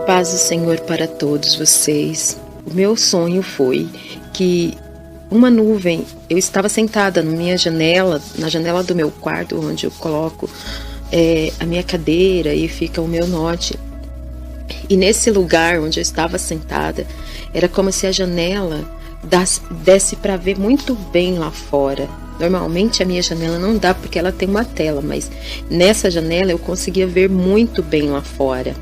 Paz do Senhor para todos vocês. O meu sonho foi que uma nuvem, eu estava sentada na minha janela, na janela do meu quarto, onde eu coloco a minha cadeira e fica o meu note. E nesse lugar onde eu estava sentada, era como se a janela desse para ver muito bem lá fora. Normalmente a minha janela não dá porque ela tem uma tela, mas nessa janela eu conseguia ver muito bem lá fora.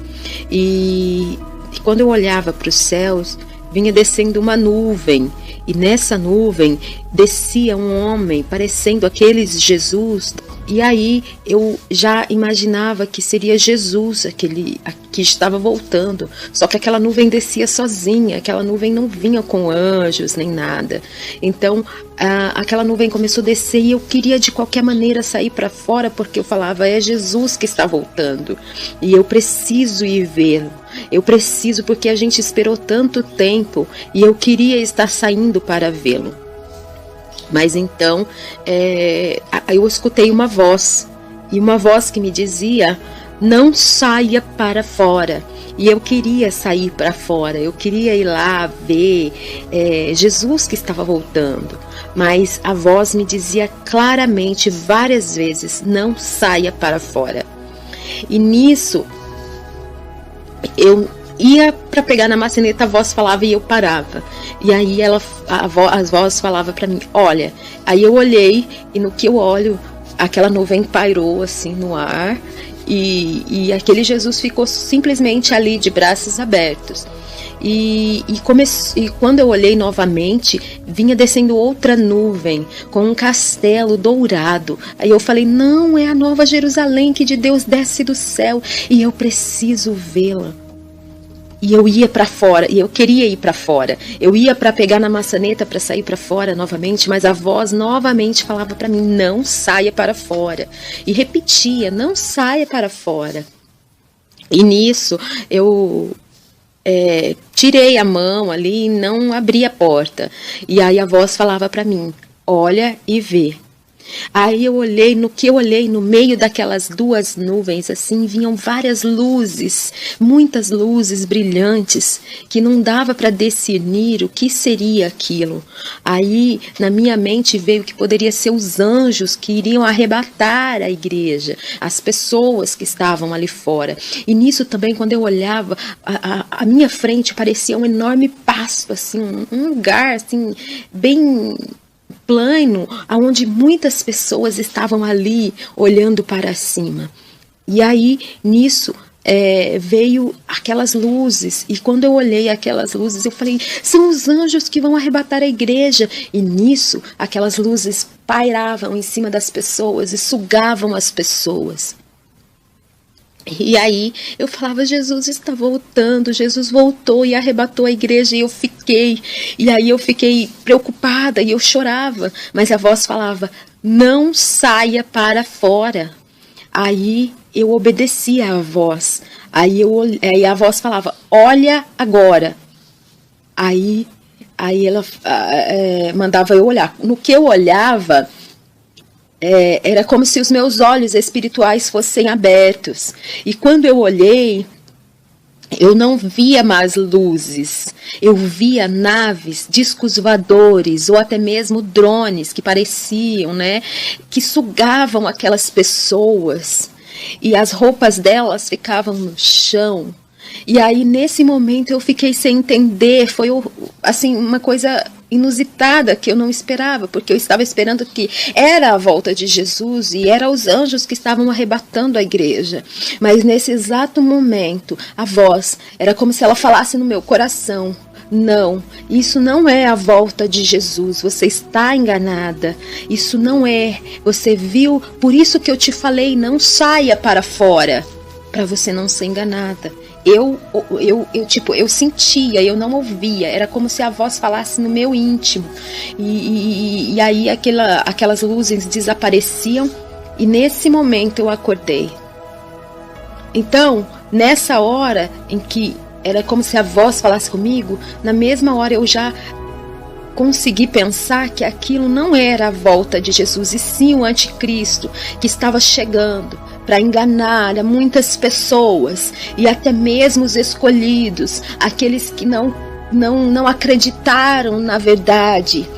E quando eu olhava para os céus, vinha descendo uma nuvem, e nessa nuvem descia um homem parecendo aqueles Jesus. E aí eu já imaginava que seria Jesus, aquele que estava voltando. Só que aquela nuvem descia sozinha, aquela nuvem não vinha com anjos nem nada. Então aquela nuvem começou a descer e eu queria de qualquer maneira sair para fora, porque eu falava, é Jesus que está voltando e eu preciso ir vê-lo. Eu preciso, porque a gente esperou tanto tempo e eu queria estar saindo para vê-lo. Mas então eu escutei uma voz, e uma voz que me dizia, não saia para fora. E eu queria sair para fora, eu queria ir lá ver Jesus que estava voltando. Mas a voz me dizia claramente, várias vezes, não saia para fora. E nisso, eu ia para pegar na maçaneta, a voz falava e eu parava. E aí a voz falava para mim, olha. Aí eu olhei, e no que eu olho, aquela nuvem pairou assim no ar, e aquele Jesus ficou simplesmente ali de braços abertos. E quando eu olhei novamente, vinha descendo outra nuvem com um castelo dourado. Aí eu falei, não, é a Nova Jerusalém que de Deus desce do céu e eu preciso vê-la. E eu ia para fora, e eu queria ir para fora. Eu ia para pegar na maçaneta para sair para fora novamente, mas a voz novamente falava para mim, não saia para fora. E repetia, não saia para fora. E nisso eu tirei a mão ali e não abri a porta. E aí a voz falava para mim, olha e vê. Aí eu olhei, no meio daquelas duas nuvens, assim, vinham várias luzes, muitas luzes brilhantes, que não dava para discernir o que seria aquilo. Aí, na minha mente veio que poderia ser os anjos que iriam arrebatar a igreja, as pessoas que estavam ali fora. E nisso também, quando eu olhava, a minha frente parecia um enorme pasto, assim, um lugar, assim, bem plano, onde muitas pessoas estavam ali olhando para cima. E aí, nisso, veio aquelas luzes, e quando eu olhei aquelas luzes, eu falei, são os anjos que vão arrebatar a igreja. E nisso, aquelas luzes pairavam em cima das pessoas e sugavam as pessoas. E aí eu falava, Jesus está voltando, Jesus voltou e arrebatou a igreja, e eu fiquei preocupada e eu chorava, mas a voz falava, não saia para fora. Aí eu obedecia à voz, aí a voz falava, olha agora. Aí ela mandava eu olhar. No que eu olhava, era como se os meus olhos espirituais fossem abertos. E quando eu olhei, eu não via mais luzes. Eu via naves, discos voadores, ou até mesmo drones que pareciam, que sugavam aquelas pessoas. E as roupas delas ficavam no chão. E aí, nesse momento, eu fiquei sem entender. Foi assim, uma coisa inusitada que eu não esperava, porque eu estava esperando que era a volta de Jesus e eram os anjos que estavam arrebatando a igreja. Mas nesse exato momento, a voz era como se ela falasse no meu coração, não, isso não é a volta de Jesus, você está enganada, isso não é, você viu, por isso que eu te falei, não saia para fora, para você não ser enganada. Eu sentia, eu não ouvia, era como se a voz falasse no meu íntimo, e aí aquelas luzes desapareciam, e nesse momento eu acordei. Então, nessa hora em que era como se a voz falasse comigo, na mesma hora eu já consegui pensar que aquilo não era a volta de Jesus, e sim o anticristo que estava chegando para enganar a muitas pessoas e até mesmo os escolhidos, aqueles que não acreditaram na verdade,